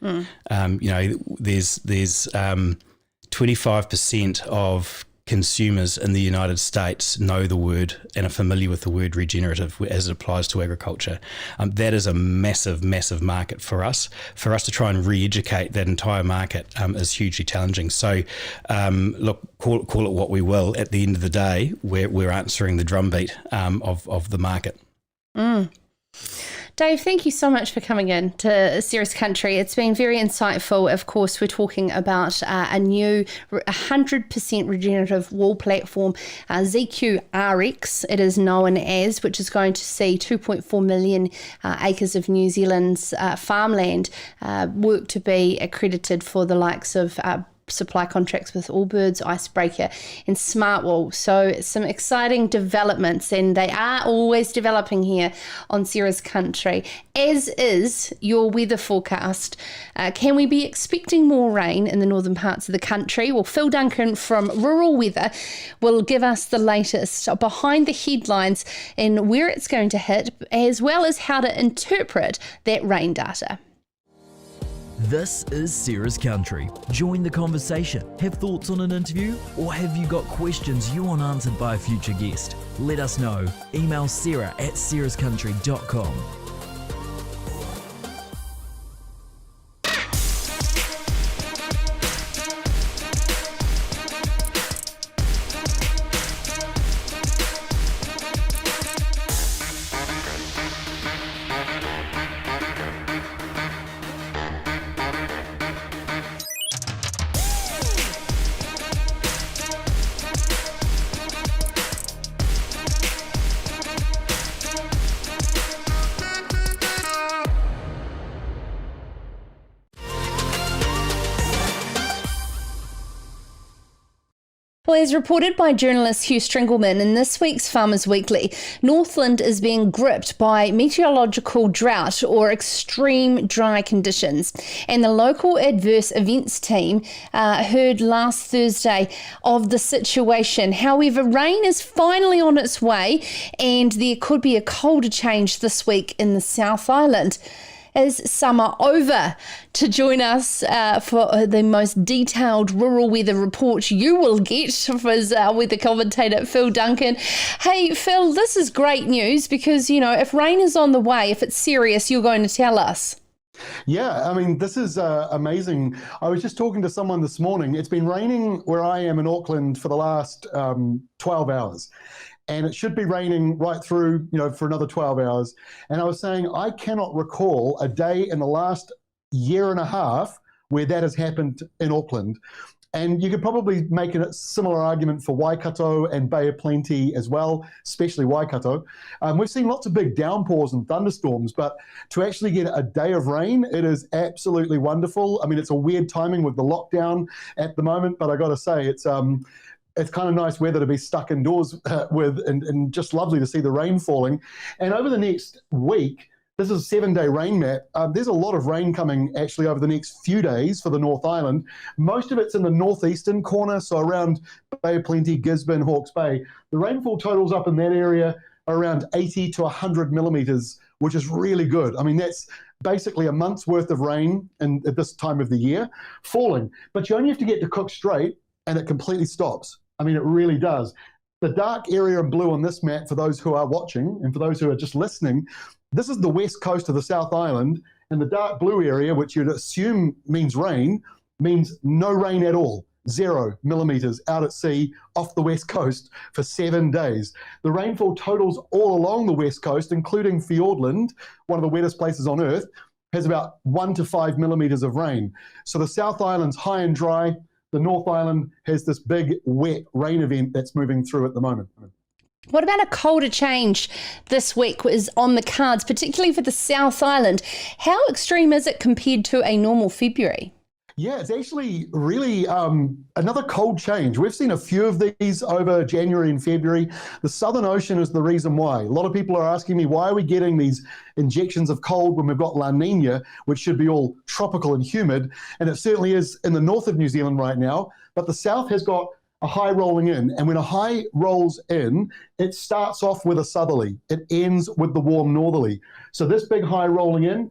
There's 25% of consumers in the United States know the word and are familiar with the word regenerative as it applies to agriculture. That is a massive, massive market for us. For us to try and re-educate that entire market is hugely challenging. So, look, call it what we will. At the end of the day, we're answering the drumbeat of the market. Dave, thank you so much for coming in to Serious Country. It's been very insightful. Of course, we're talking about a new 100% regenerative wool platform, ZQ RX, it is known as, which is going to see 2.4 million acres of New Zealand's farmland work to be accredited for the likes of supply contracts with Allbirds, Icebreaker and Smartwool. So some exciting developments, and they are always developing here on Serious Country, as is your weather forecast. Can we be expecting more rain in the northern parts of the country? Well, Phil Duncan from Rural Weather will give us the latest behind the headlines and where it's going to hit, as well as how to interpret that rain data. This is Sarah's Country. Join the conversation. Have thoughts on an interview? Or have you got questions you want answered by a future guest? Let us know. Email sarah@sarahscountry.com. Well, as reported by journalist Hugh Stringleman in this week's Farmers Weekly, Northland is being gripped by meteorological drought or extreme dry conditions. And the local adverse events team heard last Thursday of the situation. However, rain is finally on its way and there could be a colder change this week in the South Island. Is summer over? To join us for the most detailed rural weather report you will get was weather commentator Phil Duncan. Hey Phil, this is great news because, you know, if rain is on the way, if it's serious, you're going to tell us. Yeah, I mean, this is amazing. I was just talking to someone this morning. It's been raining where I am in Auckland for the last 12 hours. And it should be raining right through, you know, for another 12 hours. And I was saying, I cannot recall a day in the last year and a half where that has happened in Auckland. And you could probably make a similar argument for Waikato and Bay of Plenty as well, especially Waikato. We've seen lots of big downpours and thunderstorms, but to actually get a day of rain, it is absolutely wonderful. I mean, it's a weird timing with the lockdown at the moment, but I got to say, it's kind of nice weather to be stuck indoors with and just lovely to see the rain falling. And over the next week, this is a 7-day rain map. There's a lot of rain coming actually over the next few days for the North Island. Most of it's in the northeastern corner, so around Bay of Plenty, Gisborne, Hawke's Bay. The rainfall totals up in that area are around 80 to 100 millimetres, which is really good. I mean, that's basically a month's worth of rain at this time of the year falling. But you only have to get to Cook Strait and it completely stops. I mean, it really does. The dark area in blue on this map, for those who are watching and for those who are just listening, this is the west coast of the South Island, and the dark blue area, which you'd assume means rain, means no rain at all. 0 millimetres out at sea off the west coast for 7 days. The rainfall totals all along the west coast, including Fiordland, one of the wettest places on earth, has about 1 to 5 millimetres of rain. So the South Island's high and dry. The North Island has this big wet rain event that's moving through at the moment. What about a colder change this week is on the cards, particularly for the South Island? How extreme is it compared to a normal February? Yeah, it's actually really another cold change. We've seen a few of these over January and February. The Southern Ocean is the reason why. A lot of people are asking me, why are we getting these injections of cold when we've got La Nina, which should be all tropical and humid? And it certainly is in the north of New Zealand right now. But the south has got a high rolling in. And when a high rolls in, it starts off with a southerly. It ends with the warm northerly. So this big high rolling in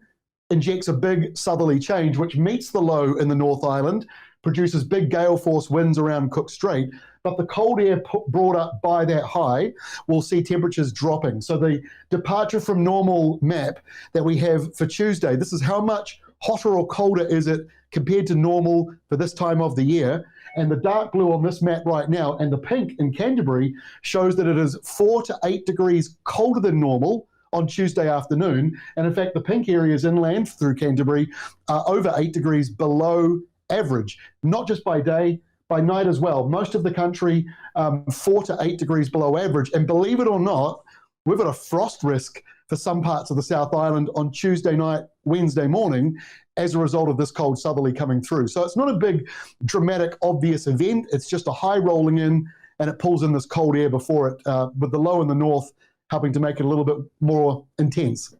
injects a big southerly change, which meets the low in the North Island, produces big gale force winds around Cook Strait, but the cold air brought up by that high will see temperatures dropping. So the departure from normal map that we have for Tuesday, this is how much hotter or colder is it compared to normal for this time of the year. And the dark blue on this map right now and the pink in Canterbury shows that it is 4 to 8 degrees colder than normal on Tuesday afternoon. And in fact, the pink areas inland through Canterbury are over 8 degrees below average, not just by day, by night as well. Most of the country, 4 to 8 degrees below average. And believe it or not, we've got a frost risk for some parts of the South Island on Tuesday night, Wednesday morning, as a result of this cold southerly coming through. So it's not a big, dramatic, obvious event. It's just a high rolling in, and it pulls in this cold air before it, with the low in the north helping to make it a little bit more intense.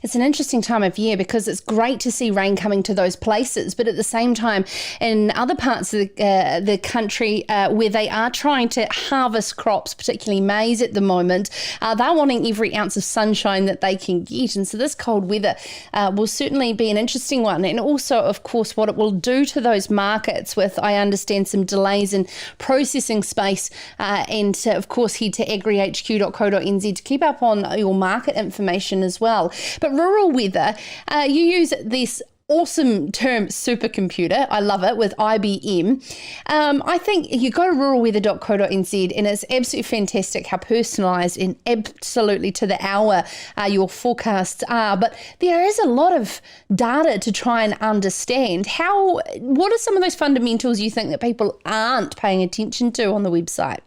It's an interesting time of year because it's great to see rain coming to those places, but at the same time, in other parts of the country where they are trying to harvest crops, particularly maize at the moment, they're wanting every ounce of sunshine that they can get. And so this cold weather will certainly be an interesting one. And also, of course, what it will do to those markets with, I understand, some delays in processing space. And of course, head to agrihq.co.nz to keep up on your market information as well. But rural weather, you use this awesome term supercomputer. I love it, with IBM. I think you go to ruralweather.co.nz and it's absolutely fantastic how personalised and absolutely to the hour your forecasts are. But there is a lot of data to try and understand. What are some of those fundamentals you think that people aren't paying attention to on the website?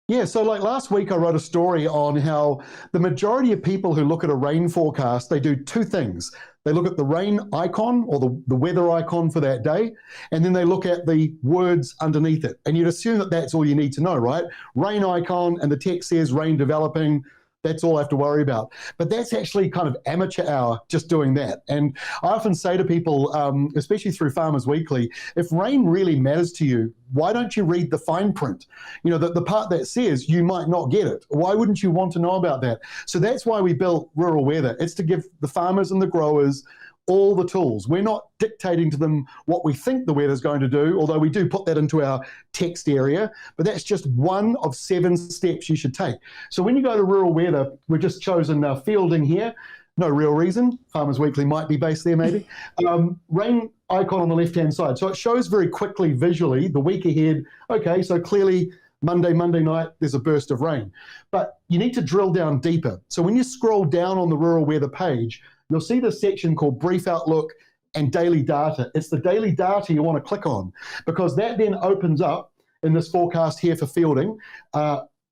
Yeah, so like last week I wrote a story on how the majority of people who look at a rain forecast, they do two things. They look at the rain icon or the weather icon for that day, and then they look at the words underneath it. And you'd assume that that's all you need to know, right? Rain icon, and the text says rain developing. That's all I have to worry about. But that's actually kind of amateur hour just doing that. And I often say to people, especially through Farmers Weekly, if rain really matters to you, why don't you read the fine print? You know, the part that says you might not get it. Why wouldn't you want to know about that? So that's why we built Rural Weather. It's to give the farmers and the growers all the tools. We're not dictating to them what we think the weather's going to do, although we do put that into our text area, but that's just one of 7 steps you should take. So when you go to Rural Weather, we've just chosen fielding here. No real reason. Farmers Weekly might be based there maybe. Rain icon on the left-hand side. So it shows very quickly visually the week ahead. Okay, so clearly Monday night, there's a burst of rain. But you need to drill down deeper. So when you scroll down on the Rural Weather page, you'll see this section called Brief Outlook and Daily Data. It's the daily data you want to click on, because that then opens up in this forecast here for fielding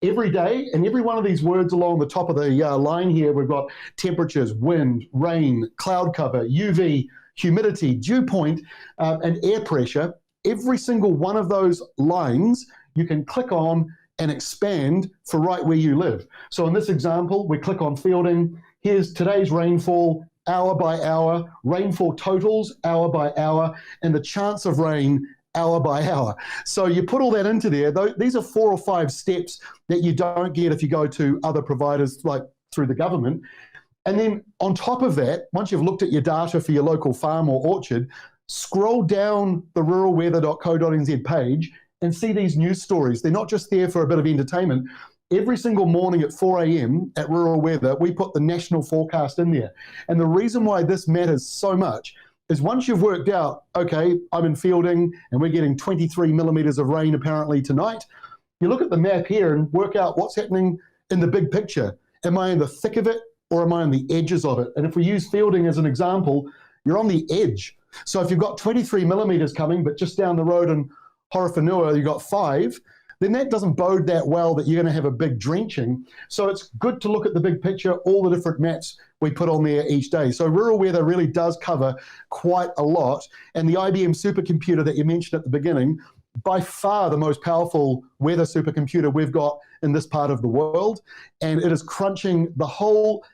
every day. And every one of these words along the top of the line here, we've got temperatures, wind, rain, cloud cover, UV, humidity, dew point, and air pressure. Every single one of those lines you can click on and expand for right where you live. So in this example, we click on fielding. Here's today's rainfall, hour by hour, rainfall totals, hour by hour, and the chance of rain, hour by hour. So you put all that into there. These are 4 or 5 steps that you don't get if you go to other providers like through the government. And then on top of that, once you've looked at your data for your local farm or orchard, scroll down the ruralweather.co.nz page and see these news stories. They're not just there for a bit of entertainment. Every single morning at 4 a.m. at Rural Weather, we put the national forecast in there. And the reason why this matters so much is once you've worked out, okay, I'm in fielding and we're getting 23 millimetres of rain apparently tonight, you look at the map here and work out what's happening in the big picture. Am I in the thick of it or am I on the edges of it? And if we use fielding as an example, you're on the edge. So if you've got 23 millimetres coming, but just down the road in Horowhenua, you've got 5, then that doesn't bode that well that you're going to have a big drenching. So it's good to look at the big picture, all the different maps we put on there each day. So Rural Weather really does cover quite a lot. And the IBM supercomputer that you mentioned at the beginning, by far the most powerful weather supercomputer we've got in this part of the world. And it is crunching the whole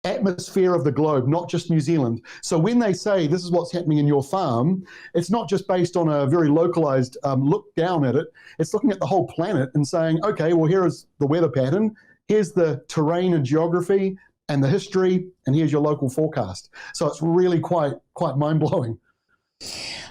atmosphere of the globe, not just New Zealand. So when they say this is what's happening in your farm, it's not just based on a very localized look down at it. It's looking at the whole planet and saying, okay, well, here is the weather pattern. Here's the terrain and geography and the history, and here's your local forecast. So it's really quite mind-blowing.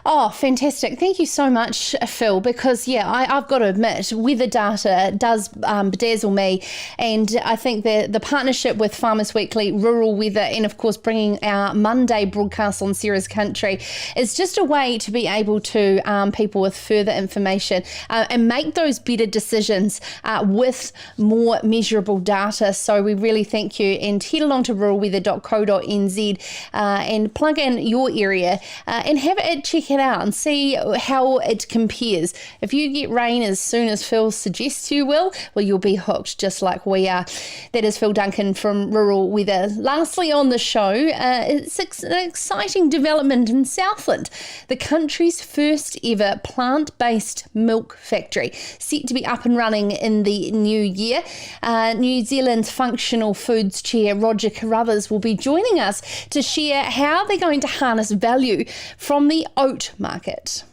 Oh, fantastic. Thank you so much, Phil, because, I've got to admit, weather data does bedazzle me. And I think the partnership with Farmers Weekly, Rural Weather, and, of course, bringing our Monday broadcast on Sarah's Country is just a way to be able to arm people with further information and make those better decisions with more measurable data. So we really thank you. And head along to ruralweather.co.nz and plug in your area and have it check it out and see how it compares. If you get rain as soon as Phil suggests you will, well, you'll be hooked just like we are. That is Phil Duncan from Rural Weather. Lastly on the show, it's an exciting development in Southland. The country's first ever plant-based milk factory, set to be up and running in the new year. New Zealand's Functional Foods Chair Roger Carruthers will be joining us to share how they're going to harness value from the oat market.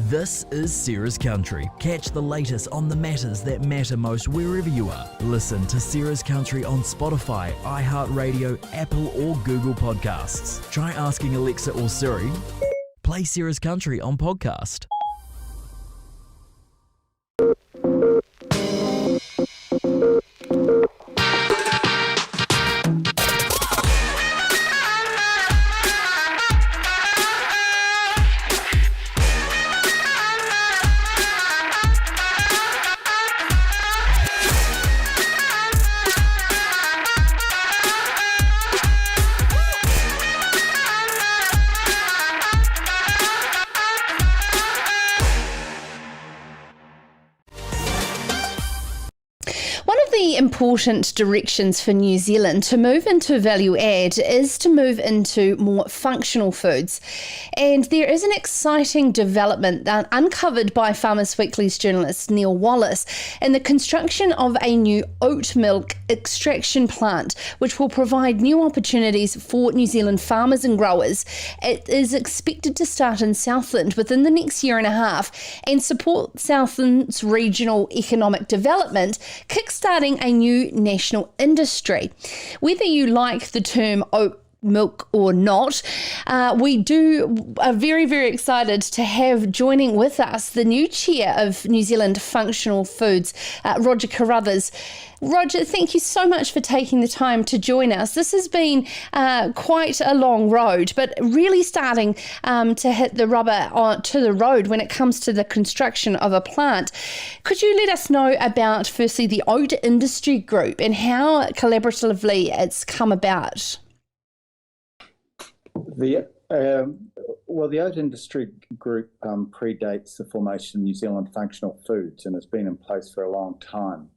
This is Sarah's Country. Catch the latest on the matters that matter most wherever you are. Listen to Sarah's Country on Spotify, iHeartRadio, Apple or Google Podcasts. Try asking Alexa or Siri. Play Sarah's Country on podcast. important directions for New Zealand to move into value add is to move into more functional foods. And there is an exciting development uncovered by Farmers Weekly's journalist Neil Wallace in the construction of a new oat milk extraction plant, which will provide new opportunities for New Zealand farmers and growers. It is expected to start in Southland within the next year and a half and support Southland's regional economic development, kickstarting a new national industry. Whether you like the term oat milk or not, we are very, very excited to have joining with us the new chair of New Zealand Functional Foods, Roger Carruthers. Roger, thank you so much for taking the time to join us. This has been quite a long road, but really starting to hit the rubber to the road when it comes to the construction of a plant. Could you let us know about, firstly, the Oat Industry Group and how collaboratively it's come about? The Oat Industry Group predates the formation of New Zealand Functional Foods and has been in place for a long time.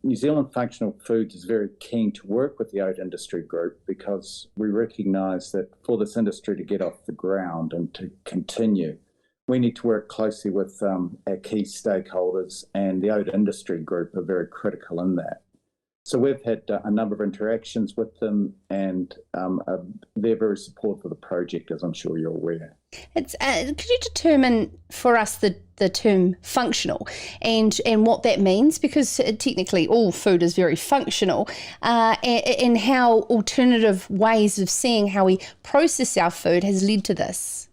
New Zealand Functional Foods is very keen to work with the Oat Industry Group because we recognise that for this industry to get off the ground and to continue, we need to work closely with our key stakeholders, and the Oat Industry Group are very critical in that. So we've had a number of interactions with them, and they're very supportive of the project, as I'm sure you're aware. Could you determine for us the term functional and what that means? Because technically all food is very functional, and how alternative ways of seeing how we process our food has led to this.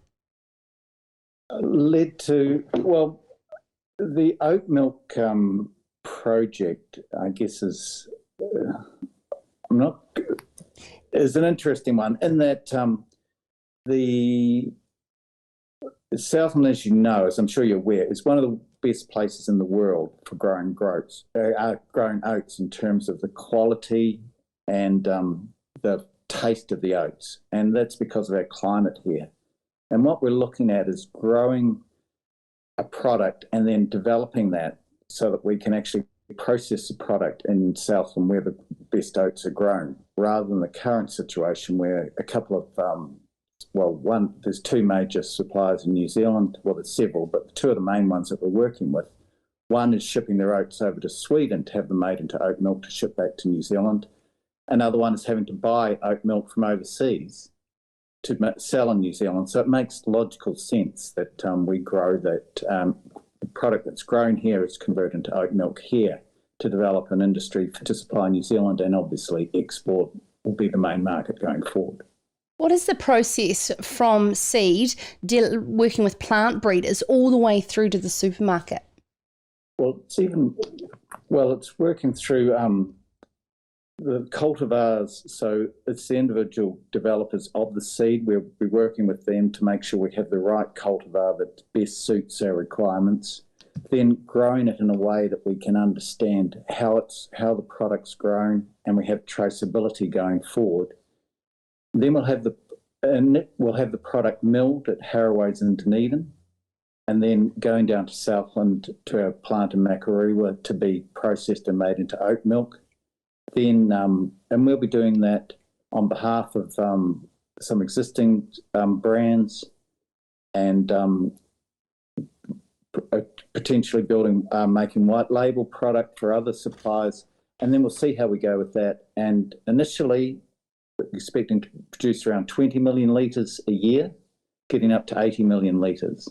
The oat milk project, I guess, is an interesting one in that the Southland, as you know, as I'm sure you're aware, is one of the best places in the world for growing oats in terms of the quality and the taste of the oats, and that's because of our climate here. And what we're looking at is growing a product and then developing that so that we can actually process the product in Southland where the best oats are grown, rather than the current situation where a couple of there's two major suppliers in New Zealand. Well, there's several, but two of the main ones that we're working with. One is shipping their oats over to Sweden to have them made into oat milk to ship back to New Zealand. Another one is having to buy oat milk from overseas to sell in New Zealand. So it makes logical sense that we grow that the product that's grown here is converted into oat milk here to develop an industry to supply New Zealand, and obviously export will be the main market going forward. What is the process from seed, working with plant breeders, all the way through to the supermarket? Well, it's working through the cultivars. So it's the individual developers of the seed. We'll be working with them to make sure we have the right cultivar that best suits our requirements. Then growing it in a way that we can understand how the product's grown, and we have traceability going forward. Then we'll have the product milled at Harrowways in Dunedin, and then going down to Southland to our plant in Makarua to be processed and made into oat milk. Then, and we'll be doing that on behalf of some existing brands, and potentially making white label product for other suppliers. And then we'll see how we go with that. And initially, we're expecting to produce around 20 million litres a year, getting up to 80 million litres.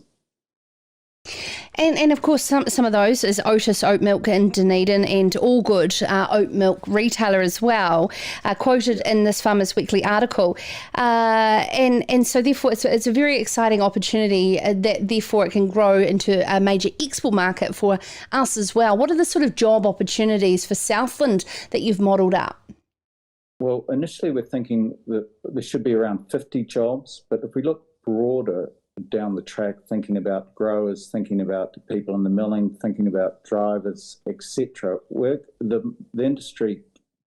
And of course, some of those is Otis Oat Milk in Dunedin and All Good Oat Milk retailer as well, quoted in this Farmers Weekly article. And so therefore, it's a very exciting opportunity that therefore it can grow into a major export market for us as well. What are the sort of job opportunities for Southland that you've modelled up? Well, initially we're thinking that there should be around 50 jobs, but if we look broader down the track, thinking about growers, thinking about people in the milling, thinking about drivers, etc., the industry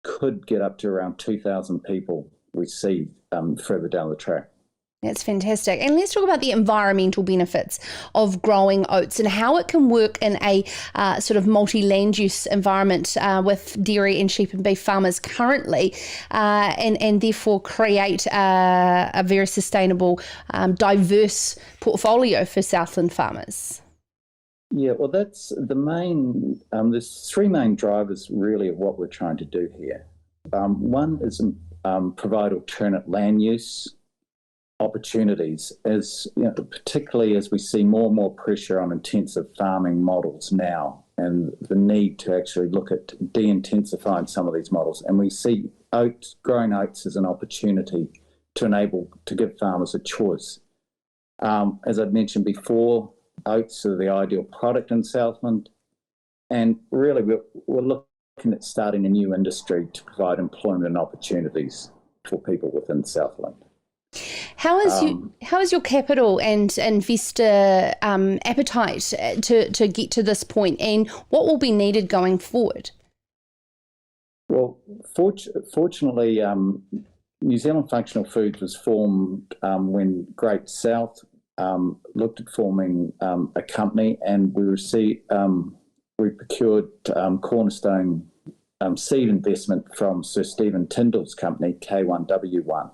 could get up to around 2,000 people we see further down the track. That's fantastic. And let's talk about the environmental benefits of growing oats and how it can work in a sort of multi-land use environment with dairy and sheep and beef farmers currently, and therefore create a very sustainable, diverse portfolio for Southland farmers. Yeah, well, that's the main, there's three main drivers really of what we're trying to do here. One is provide alternate land use opportunities, as you know, particularly as we see more and more pressure on intensive farming models now, and the need to actually look at de-intensifying some of these models. And we see growing oats as an opportunity to give farmers a choice. As I've mentioned before, oats are the ideal product in Southland, and really we're looking at starting a new industry to provide employment and opportunities for people within Southland. How is your capital and investor appetite to get to this point, and what will be needed going forward? Well, fortunately, New Zealand Functional Foods was formed when Great South looked at forming a company, and we procured cornerstone seed investment from Sir Stephen Tyndall's company, K1W1.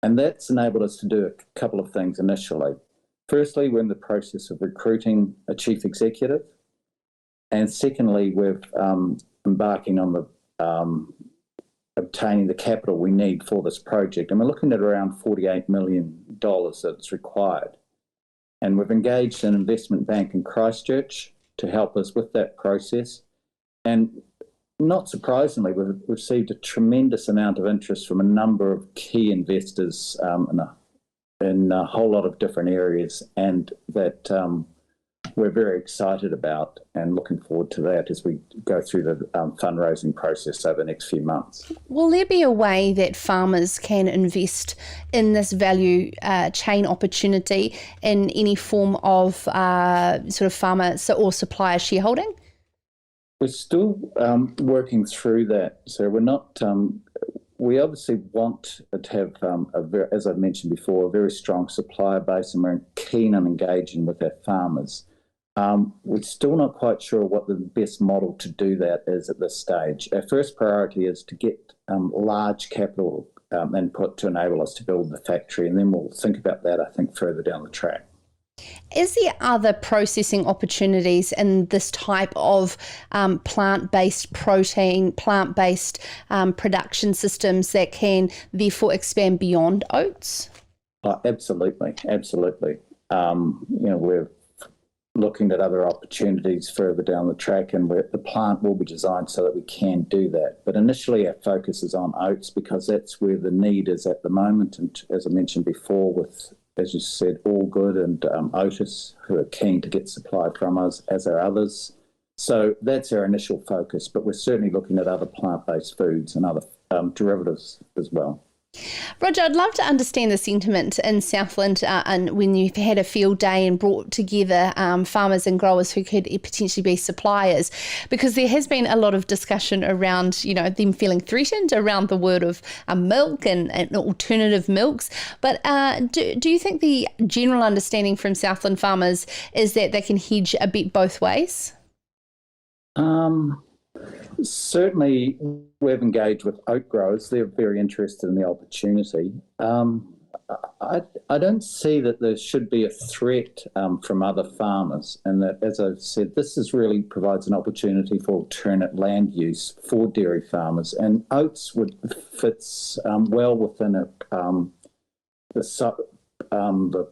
And that's enabled us to do a couple of things initially. Firstly, we're in the process of recruiting a chief executive. And secondly, we're embarking on the obtaining the capital we need for this project. And we're looking at around $48 million that's required. And we've engaged an investment bank in Christchurch to help us with that process. And not surprisingly, we've received a tremendous amount of interest from a number of key investors in a whole lot of different areas, and that we're very excited about and looking forward to that as we go through the fundraising process over the next few months. Will there be a way that farmers can invest in this value chain opportunity in any form of sort of farmer or supplier shareholding? We're still working through that. So we're not. We obviously want to have, as I mentioned before, a very strong supplier base, and we're keen on engaging with our farmers. We're still not quite sure what the best model to do that is at this stage. Our first priority is to get large capital input to enable us to build the factory, and then we'll think about that, I think, further down the track. Is there other processing opportunities in this type of plant-based protein, plant-based production systems that can therefore expand beyond oats? Absolutely. We're looking at other opportunities further down the track, and the plant will be designed so that we can do that. But initially our focus is on oats because that's where the need is at the moment. And as I mentioned before, with, as you said, All Good and Otis, who are keen to get supply from us, as are others. So that's our initial focus, but we're certainly looking at other plant-based foods and other derivatives as well. Roger, I'd love to understand the sentiment in Southland and when you've had a field day and brought together farmers and growers who could potentially be suppliers, because there has been a lot of discussion around, them feeling threatened around the word of milk and alternative milks. But do you think the general understanding from Southland farmers is that they can hedge a bit both ways? Certainly, we've engaged with oat growers. They're very interested in the opportunity. I don't see that there should be a threat from other farmers, and that, as I've said, this really provides an opportunity for alternate land use for dairy farmers, and oats fits well within the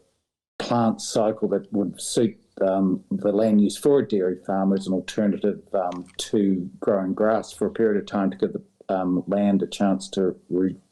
plant cycle that would suit the land use for a dairy farmer as an alternative to growing grass for a period of time to give the land a chance to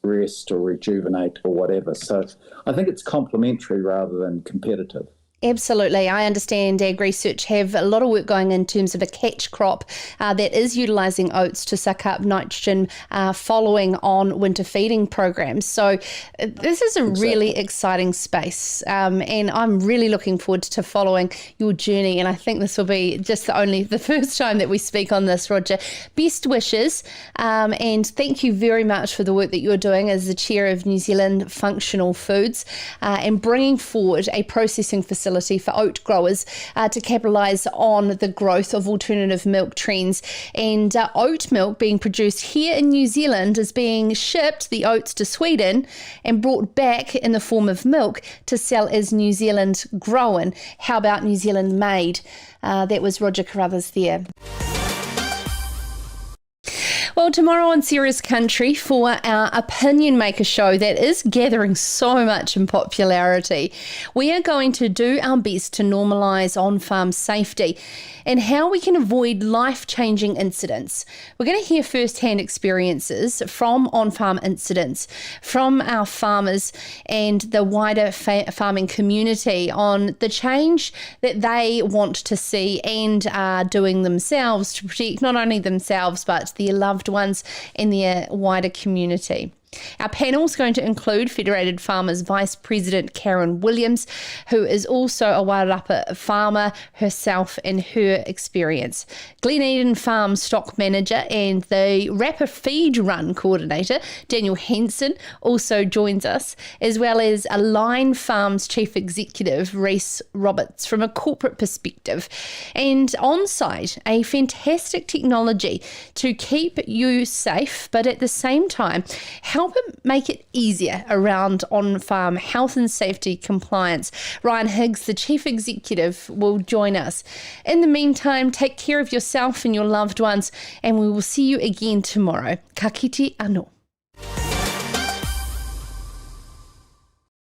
rest or rejuvenate or whatever. So I think it's complementary rather than competitive. Absolutely. I understand Ag Research have a lot of work going in terms of a catch crop that is utilising oats to suck up nitrogen following on winter feeding programs. So this is a really exciting space, and I'm really looking forward to following your journey, and I think this will be just the first time that we speak on this, Roger. Best wishes, and thank you very much for the work that you're doing as the chair of New Zealand Functional Foods and bringing forward a processing facility for oat growers to capitalise on the growth of alternative milk trends. And oat milk being produced here in New Zealand is being shipped, the oats, to Sweden and brought back in the form of milk to sell as New Zealand grown. How about New Zealand made? That was Roger Carruthers there. Well, tomorrow on Serious Country for our Opinion Maker show that is gathering so much in popularity, we are going to do our best to normalise on-farm safety and how we can avoid life-changing incidents. We're going to hear first-hand experiences from on-farm incidents from our farmers and the wider farming community on the change that they want to see and are doing themselves to protect not only themselves but their loved ones in their wider community. Our panel is going to include Federated Farmers Vice President Karen Williams, who is also a Wairarapa farmer herself in her experience. Glen Eden Farm Stock Manager and the Rapper Feed Run Coordinator, Daniel Henson, also joins us, as well as Align Farms Chief Executive, Reese Roberts, from a corporate perspective. And on site, a fantastic technology to keep you safe, but at the same time, help make it easier around on-farm health and safety compliance. Ryan Higgs, the Chief Executive, will join us. In the meantime, take care of yourself and your loved ones, and we will see you again tomorrow. Ka kite anō.